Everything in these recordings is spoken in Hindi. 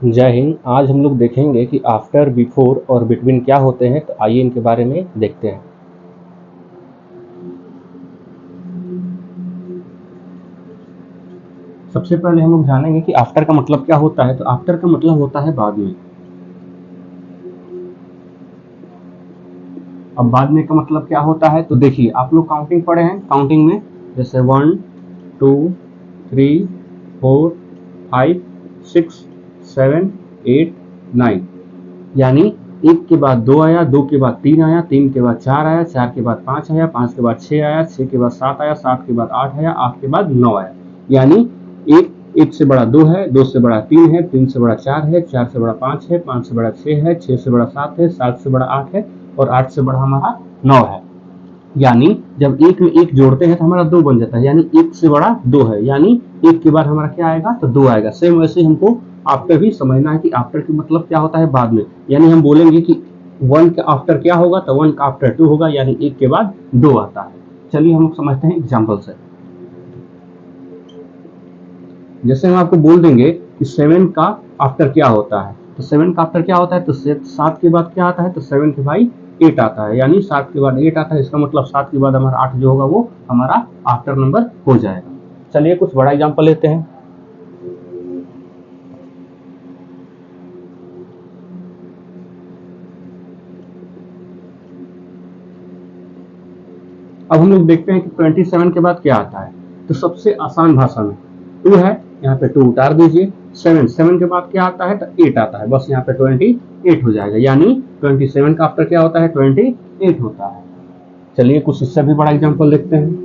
जय हिंद। आज हम लोग देखेंगे कि आफ्टर, बिफोर और बिटवीन क्या होते हैं। तो आइए इनके बारे में देखते हैं। सबसे पहले हम लोग जानेंगे कि आफ्टर का मतलब क्या होता है। तो आफ्टर का मतलब होता है बाद में। अब बाद में का मतलब क्या होता है, तो देखिए आप लोग काउंटिंग पढ़े हैं। काउंटिंग में जैसे 1 2 3 4 5 6 7 8 9, यानी एक के बाद दो आया, दो के बाद तीन आया, तीन के बाद चार आया, चार के बाद पांच आया, पांच के बाद छह आया, छह के बाद सात आया, सात के बाद आठ आया, आठ के बाद नौ आया। यानी एक से बड़ा दो है, दो से बड़ा तीन है, तीन से बड़ा चार है, चार से बड़ा पांच है, पांच से बड़ा छह है, छह से बड़ा सात है, सात से बड़ा आठ है और आठ से बड़ा हमारा नौ है। यानी जब एक में एक जोड़ते हैं तो हमारा दो बन जाता है, यानी एक से बड़ा दो है, यानी एक के बाद हमारा क्या आएगा, तो दो आएगा। सेम वैसे हमको आफ्टर भी समझना है कि आफ्टर का मतलब क्या होता है, बाद में। यानी हम बोलेंगे कि वन का आफ्टर क्या होगा, तो वन का आफ्टर टू होगा, यानी एक के बाद दो आता है। चलिए हम लोग समझते हैं एग्जाम्पल से। जैसे हम आपको बोल देंगे कि सेवन का आफ्टर क्या होता है, तो सेवन का आफ्टर क्या होता है, तो सात के बाद क्या आता है, तो सेवन के भाई एट आता है, यानी सात के बाद एट आता है। इसका मतलब सात के बाद हमारा आठ जो होगा वो हमारा आफ्टर नंबर हो जाएगा। चलिए कुछ बड़ा एग्जाम्पल लेते हैं। अब हम लोग देखते हैं कि 27 के बाद क्या आता है। तो सबसे आसान भाषा में टू है, यहाँ पे टू उतार दीजिए। सेवन, सेवन के बाद क्या आता है, तो एट आता है, बस यहाँ पे 28 हो जाएगा। यानी 27 का आफ्टर क्या होता है, 28 होता है। चलिए कुछ इससे भी बड़ा एग्जांपल देखते हैं।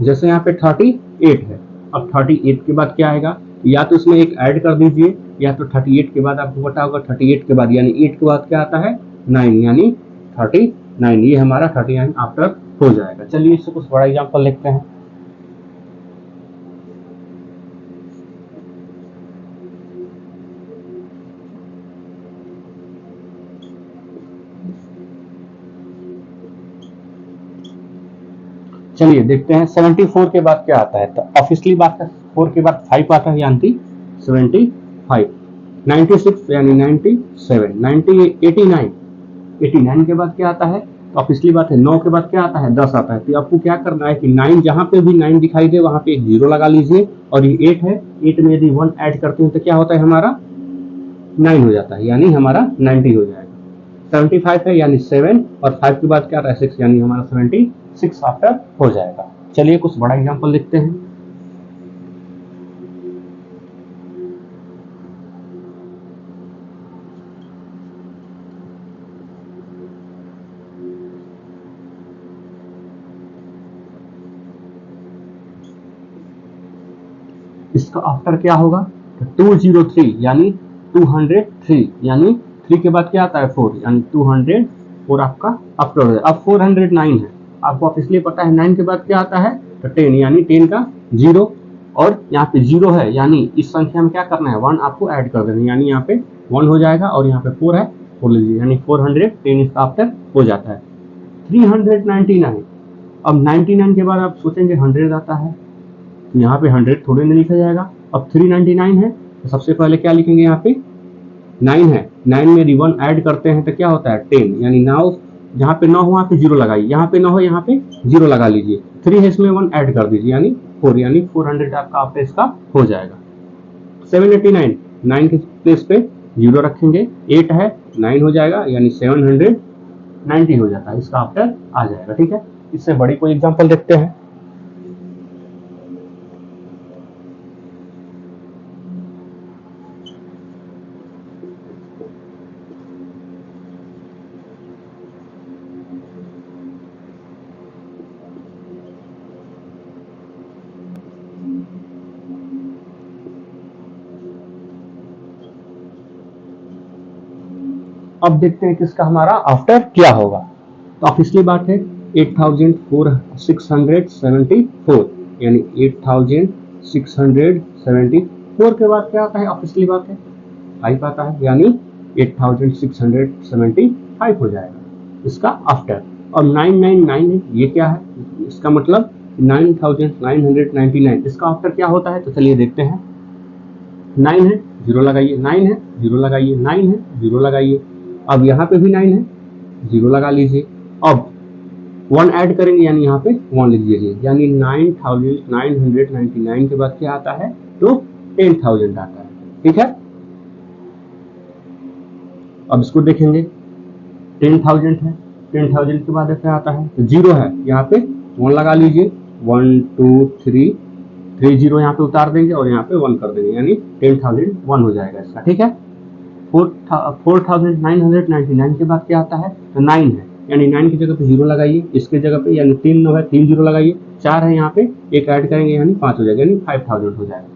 जैसे यहाँ पे 38 है। अब 38 के बाद क्या आएगा, या तो इसमें एक ऐड कर दीजिए, या तो 38 के बाद आपको पता होगा 38 के बाद यानी 8 के बाद क्या आता है, 9, यानी 39। ये हमारा 39 आफ्टर हो जाएगा। चलिए इससे कुछ बड़ा एग्जांपल देखते हैं। चलिए देखते हैं 74 के बाद क्या आता है। तो ऑब्वियसली बात है, 4 के बाद 5 आता है, यानी 75। 96 यानी 97, 89, 89 के बाद क्या आता है, तो ऑब्वियसली बात है 9 के बाद क्या आता है, 10 आता है। तो आपको क्या करना है कि 9 जहां पे भी 9 दिखाई दे वहां पे एक जीरो लगा लीजिए, और ये 8 है, 8 में यदि 1 ऐड करते हैं तो क्या होता है, हमारा 9 हो जाता है, यानी हमारा 90 हो जाएगा। 75 है यानी 7, और 5 के बाद क्या आता है 6, यानी हमारा 76 आफ्टर हो जाएगा। चलिए कुछ बड़ा एग्जांपल लिखते हैं। इसका आफ्टर क्या होगा, तो 203 यानी 203, यानी 3 के बाद क्या आता है 4, यानी 204 आपका आफ्टर हो जाएगा। अब 409 है, आपको इसलिए पता है 9 के बाद क्या आता है, तो 10, यानी 10 का जीरो, और यहाँ पे जीरो है, यानी इस संख्या में क्या करना है, 1 आपको ऐड कर देना है, यानी यहाँ पे 1 हो जाएगा, और यहाँ पे 4 है, 4 लीजिए, यानी 410 इसका आफ्टर हो जाता है। 399, अब 99 के बाद आप सोचेंगे 100 आता है, यहाँ पे 100 थोड़े नहीं लिखा जाएगा। अब 399 है, तो सबसे पहले क्या लिखेंगे, यहाँ पे 9 है, 9 में यदि 1 ऐड करते हैं तो क्या होता है 10, यानी नाउ जहाँ पे 9 हो वहाँ पे जीरो लगाइए, यहाँ पे 9 हो यहाँ पे जीरो लगा लीजिए। 3 है, इसमें 1 ऐड कर दीजिए, यानी 4, यानी 400 आपका आफ्टर इसका हो जाएगा। 789, 9 के प्लेस पे जीरो रखेंगे, 8 है, 9 हो जाएगा, यानी 790 हो जाता है, इसका आफ्टर आ जाएगा। ठीक है, इससे बड़ी कोई एग्जाम्पल देखते हैं। अब देखते हैं कि इसका हमारा आफ्टर क्या होगा। तो ऑब्वियसली बात है 8674, यानी 8674 के बाद क्या आता है, ऑब्वियसली बात है 5 आता है, यानी 8675 हो जाएगा इसका आफ्टर। और 999 है, ये क्या है, इसका मतलब 9999, इसका आफ्टर क्या होता है? तो चलिए देखते हैं। 9 है, 0 लगाइए, 9 है, 0 लगाइए, 9 है, 0 लगाइए। अब यहाँ पे भी 9 है, 0 लगा लीजिए। अब 1 ऐड करेंगे यानी यहाँ पे 1 लिख दीजिए, यानी 9999 के बाद क्या आता है? तो 10,000 आता है। ठीक है, अब इसको देखेंगे। 10,000 है, 10,000 के बाद क्या आता है? तो 0 है, यहाँ पे 1 लगा लीजिए, 1 2 3 3 0 यहाँ पे उतार देंगे और यहाँ पे 1 कर देंगे, यानी 10,001 हो जाएगा इसका। ठीक है, 4,999 के बाद क्या आता है? तो 9 है, यानी 9 की जगह पे 0 लगाइए, इसके जगह पे यानी 3 9 है, 3 0 लगाइए। 4 है, यहाँ पे 1 ऐड करेंगे यानी 5 हो जाएगा, यानी 5,000 हो जाएगा।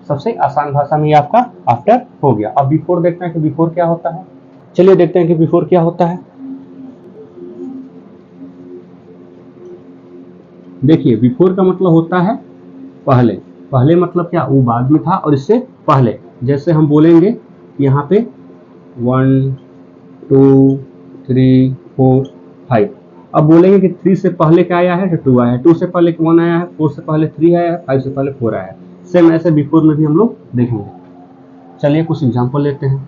सबसे आसान भाषा में आपका आफ्टर हो गया। अब बिफोर देखते हैं कि बिफोर क्या होता है। चलिए देखते हैं कि बिफोर क्या होता है। देखिए, बिफोर का मतलब होता है पहले। पहले मतलब क्या? वो बाद में था और इससे पहले। जैसे हम बोलेंगे यहाँ पे 1 2 3 4 5, अब बोलेंगे कि 3 से पहले क्या आया है? तो 2 आया है, 2 से पहले 1 आया है, 4 से पहले 3 आया है, 5 से पहले 4 आया है। सेम ऐसे बिफोर में भी हम लोग देखेंगे। चलिए कुछ एग्जांपल लेते हैं।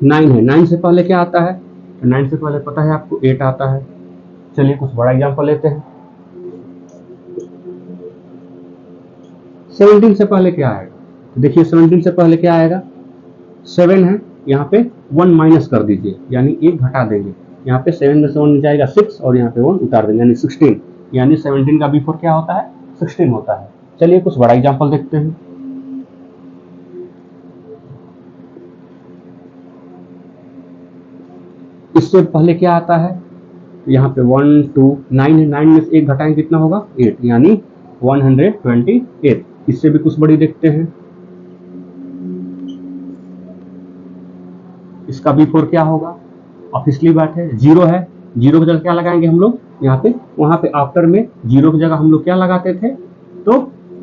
9 है, 9 से पहले क्या आता है? तो 9 से पहले पता है आपको 8 आता है। चलिए कुछ बड़ा एग्जांपल लेते हैं। 17 से पहले क्या आएगा? तो देखिए 17 से पहले क्या आएगा? 7 है, यहाँ पे 1 माइनस कर दीजिए, यानी 1 घटा देंगे। यहाँ पे 7 में से 1 जाएगा 6 और यहाँ पे 1 उतार देंगे, यानी 16। यानी 17 का बिफोर क्या होता है? 16 होता है। चलिए कुछ बड़ा एग्जांपल देखते हैं। इससे पहले क्या आता है? यहाँ पे 1 2 9 है, 9 में से 1 घटाएंगे कितना होगा? 8, यानी 128। इससे भी कुछ बड़ी देखते हैं। इसका बिफोर क्या होगा? ऑब्वियसली बात है 0 है, 0 की जगह क्या लगाएंगे हम लोग? यहाँ पे, वहां पे आफ्टर में 0 की जगह हम लोग क्या लगाते थे? तो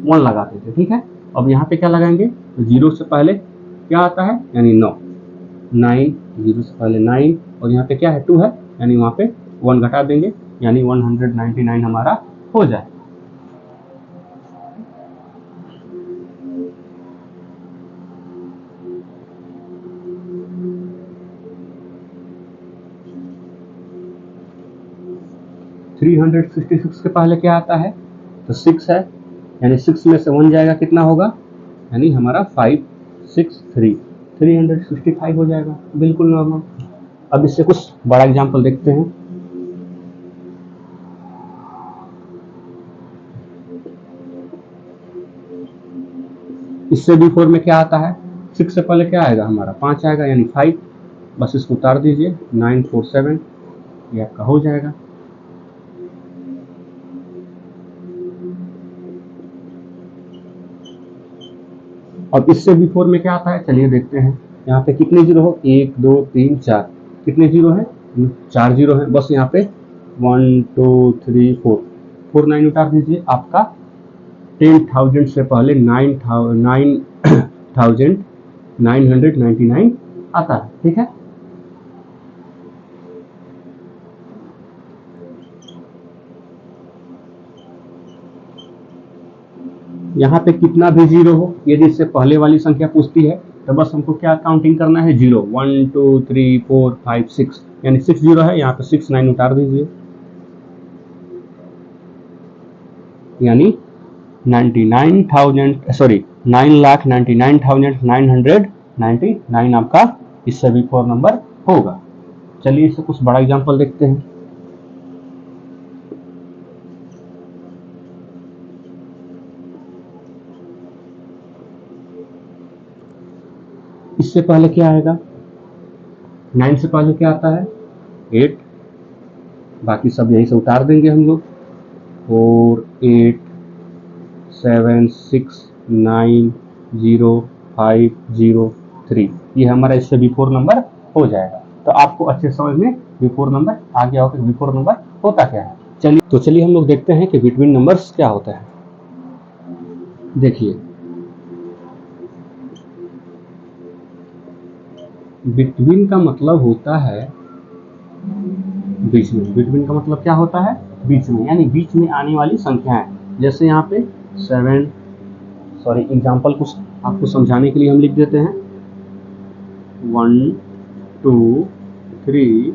1 लगाते थे। ठीक है, अब यहाँ पे क्या लगाएंगे? तो 0 से पहले क्या आता है? यानी 9 9, 0 से पहले 9 और यहाँ पे क्या है? 2 है, यानी वहां पे 1 घटा देंगे, यानी 199 हमारा हो जाए। थ्री 366 के पहले क्या आता है? तो 6 है, यानी 6 में से 1 जाएगा कितना होगा? यानी हमारा 563, 365 हो जाएगा, बिल्कुल नॉर्मल। अब इससे कुछ बड़ा एग्जांपल देखते हैं। इससे बिफोर में क्या आता है? 6 से पहले क्या आएगा? हमारा 5 आएगा, यानी 5। बस इसको उतार दीजिए, 947, ये आपका हो जाएगा। अब इससे बिफोर में क्या आता है? चलिए देखते हैं। यहाँ पे कितने जीरो हो? 1 2 3 4, कितने जीरो है? 4 जीरो है। बस यहाँ पे 1 2 3 4 4 9 उतार दीजिए, आपका 10,000 से पहले 9,999 आता है। ठीक है, यहाँ पे कितना भी जीरो हो, यदि इससे पहले वाली संख्या पूछती है तो बस हमको क्या काउंटिंग करना है? 0 1 2 3 4 5 6, यानी 6 जीरो है, यहाँ पे 6 9 उतार दीजिए, यानी 9,99,999 आपका इससे भी 4 नंबर होगा। चलिए इससे कुछ बड़ा एग्जांपल देखते हैं। इससे पहले क्या आएगा? 9 से पहले क्या आता है? 8, बाकी सब यहीं से उतार देंगे हम लोग, 4 8 7 6 9 0 5 0 3, ये हमारा इससे बिफोर नंबर हो जाएगा। तो आपको अच्छे समझ में बिफोर नंबर आ गया होगा, बिफोर नंबर होता क्या है। चलिए हम लोग देखते हैं कि बिटवीन नंबर्स क्या होता है। देखिए, बिटवीन का मतलब होता है बीच में। बिटवीन का मतलब क्या होता है? बीच में, यानी बीच में आने वाली संख्याएं। जैसे यहाँ पे 7, सॉरी एग्जाम्पल कुछ आपको समझाने के लिए हम लिख देते हैं 1 2 3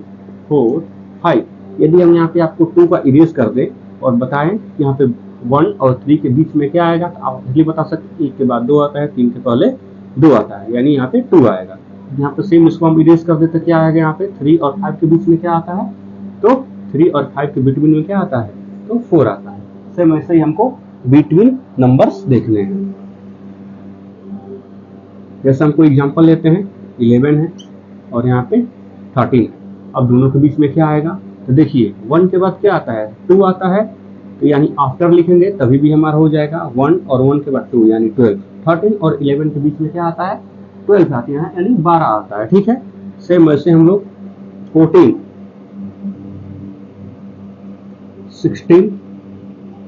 4 5। यदि हम यहाँ पे आपको 2 का इरेज कर दें और बताएं कि यहाँ पे 1 और 3 के बीच में क्या आएगा, तो आप इसलिए बता सकते हैं 1 के बाद 2 आता है, 3 के पहले 2 आता है, यानी यहाँ पे 2 आएगा। यहाँ पे सेम इसको हम इरेज कर देते, क्या आएगा यहाँ पे 3 और 5 के बीच में क्या आता है, तो 3 और 5 के बिटवीन में क्या आता है, तो 4 आता है। सेम ऐसे ही हमको बिटवीन नंबर्स देखने हैं। जैसे हम कोई एग्जांपल लेते हैं 11 है और यहाँ पे 13 है। अब दोनों के बीच में क्या आएगा, तो देखिए 1 के बाद क्या आता है, 2 आता है, तो यानी आफ्टर लिखेंगे तभी भी हमारा हो जाएगा 1 और 1 के बाद 2 यानी 12। 13 और 11 के बीच में क्या आता है, 12 आती है, यानी 12 आता है। ठीक है, सेम वैसे हम लोग 14 16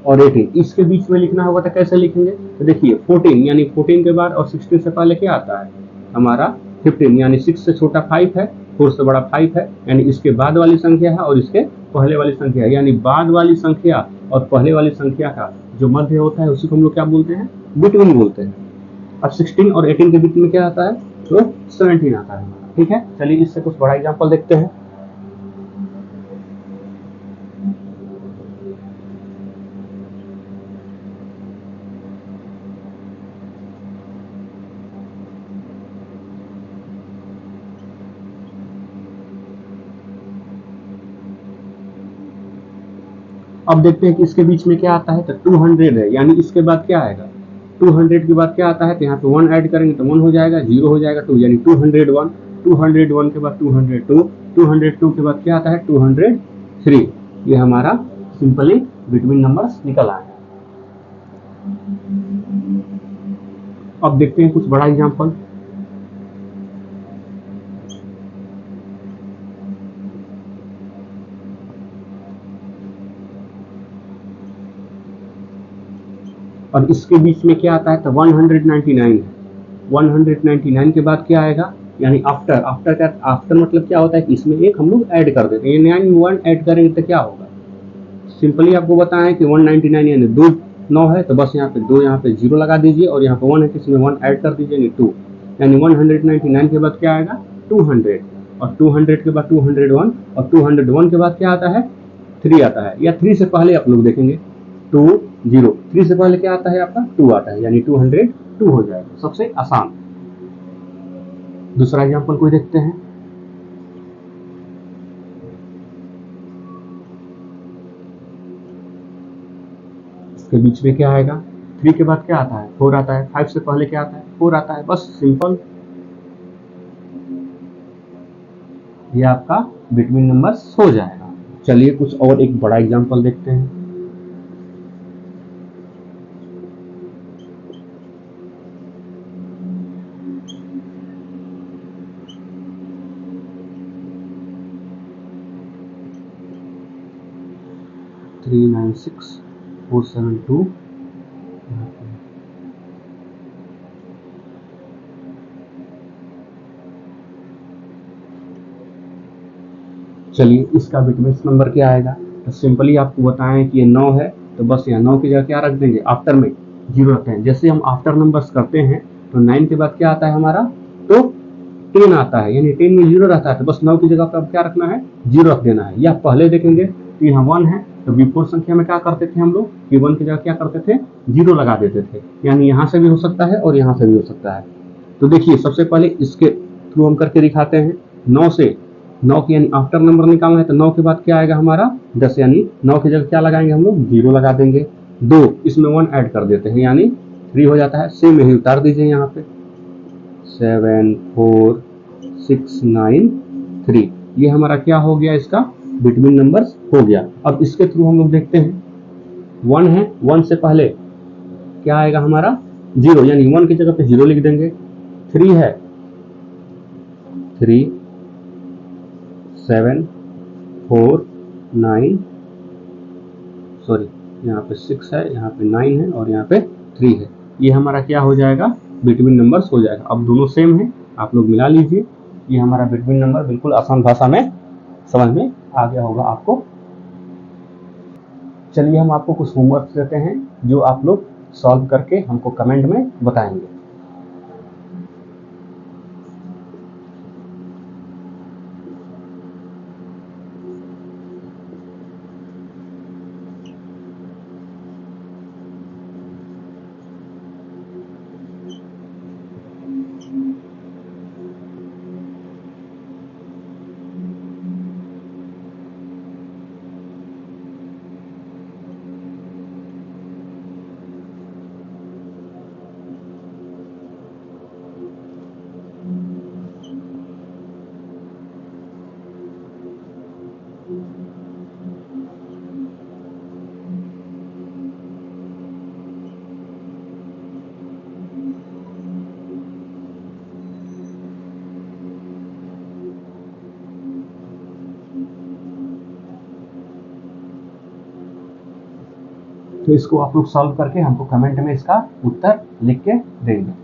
और 18 इसके बीच में लिखना होगा तो कैसे लिखेंगे, तो देखिए 14 यानी 14 के बाद और 16 से पहले क्या आता है हमारा 15, यानी 6 से छोटा 5 है, 4 से बड़ा 5 है, यानी इसके बाद वाली संख्या है और इसके पहले वाली संख्या है, यानी बाद वाली संख्या और पहले वाली संख्या का जो मध्य होता है उसी को हम लोग क्या बोलते हैं, बिटवीन बोलते हैं। अब 16 और 18 के बीच में क्या आता है, तो 17 आता है। ठीक है, चलिए इससे कुछ बड़ा एग्जाम्पल देखते हैं। अब देखते हैं कि इसके बीच में क्या आता है, तो 200 है, यानी इसके बाद क्या आएगा, 200 के बाद क्या आता है, तो यहाँ पे 1 ऐड करेंगे तो 1 हो जाएगा, 0 हो जाएगा 2, यानी 201। 201 के बाद 202, 202 के बाद क्या आता है 203। ये हमारा सिंपली बिटवीन नंबर्स निकल आए। अब देखते हैं कुछ बड़ा एग्जाम्पल। और इसके बीच में क्या आता है, तो 199 है। 199 के बाद क्या आएगा, यानी आफ्टर का आफ्टर मतलब क्या होता है कि इसमें एक हम लोग ऐड कर देते हैं, 91 ऐड करेंगे तो क्या होगा, सिंपली आपको बताएं कि 199 यानी 2 9 है, तो बस यहाँ पे 2 यहाँ पे 0 लगा दीजिए और यहाँ पे 1 है तो इसमें 1 ऐड कर दीजिए, यानी 2, यानी 199 के बाद क्या आएगा 200, और 200 के बाद 201, और 201 के बाद क्या आता है 3 आता है, या 3 से पहले आप लोग देखेंगे 2 0, 3 से पहले क्या आता है आपका 2 आता है, यानी 202 हो जाएगा, सबसे आसान। दूसरा एग्जांपल कोई देखते हैं। इसके बीच में क्या आएगा, 3 के बाद क्या आता है 4 आता है, 5 से पहले क्या आता है 4 आता है, बस सिंपल। ये आपका बिटवीन नंबर्स हो जाएगा। चलिए कुछ और एक बड़ा एग्जांपल देखते हैं। थ्री 9 6 4 7 2। चलिए इसका बिटवीन नंबर क्या आएगा, तो सिंपली आपको बताएं कि ये 9 है, तो बस यहाँ 9 की जगह क्या रख देंगे, आफ्टर में 0 रखते हैं। जैसे हम आफ्टर नंबर्स करते हैं तो 9 के बाद क्या आता है हमारा, तो 10 आता है, यानी 10 में 0 रहता है, तो बस 9 की जगह पर क्या रखना है 0 रख देना है। या पहले देखेंगे तो यहाँ 1 है, तो बिफोर संख्या में क्या करते थे हम लोग कि 1 की जगह क्या करते थे 0 लगा देते थे, यानी यहाँ से भी हो सकता है और यहाँ से भी हो सकता है। तो देखिए सबसे पहले इसके थ्रू हम करके दिखाते हैं। 9 से 9 की यानी आफ्टर नंबर निकालना है, तो 9 के बाद क्या आएगा हमारा 10, यानी 9 की जगह क्या लगाएंगे हम लोग 0 लगा देंगे। 2 इसमें 1 ऐड कर देते हैं, यानी 3 हो जाता है। सेम यही उतार दीजिए यहाँ पे 7 4 6 9 3। ये हमारा क्या हो गया, इसका बिटवीन नंबर्स हो गया। अब इसके थ्रू हम लोग देखते हैं 1 है, 1 से पहले क्या आएगा हमारा 0, यानी 1 की जगह पे 0 लिख देंगे। 3 है, 3 7 4 9, सॉरी यहाँ पे 6 है, यहाँ पे 9 है और यहाँ पे 3 है। ये हमारा क्या हो जाएगा, बिटवीन नंबर्स हो जाएगा। अब दोनों सेम है, आप लोग मिला लीजिए। ये हमारा बिटवीन नंबर बिल्कुल आसान भाषा में समझ में आ गया होगा आपको। चलिए हम आपको कुछ होमवर्क देते हैं जो आप लोग सॉल्व करके हमको कमेंट में बताएंगे। तो इसको आप लोग सॉल्व करके हमको कमेंट में इसका उत्तर लिख के देंगे।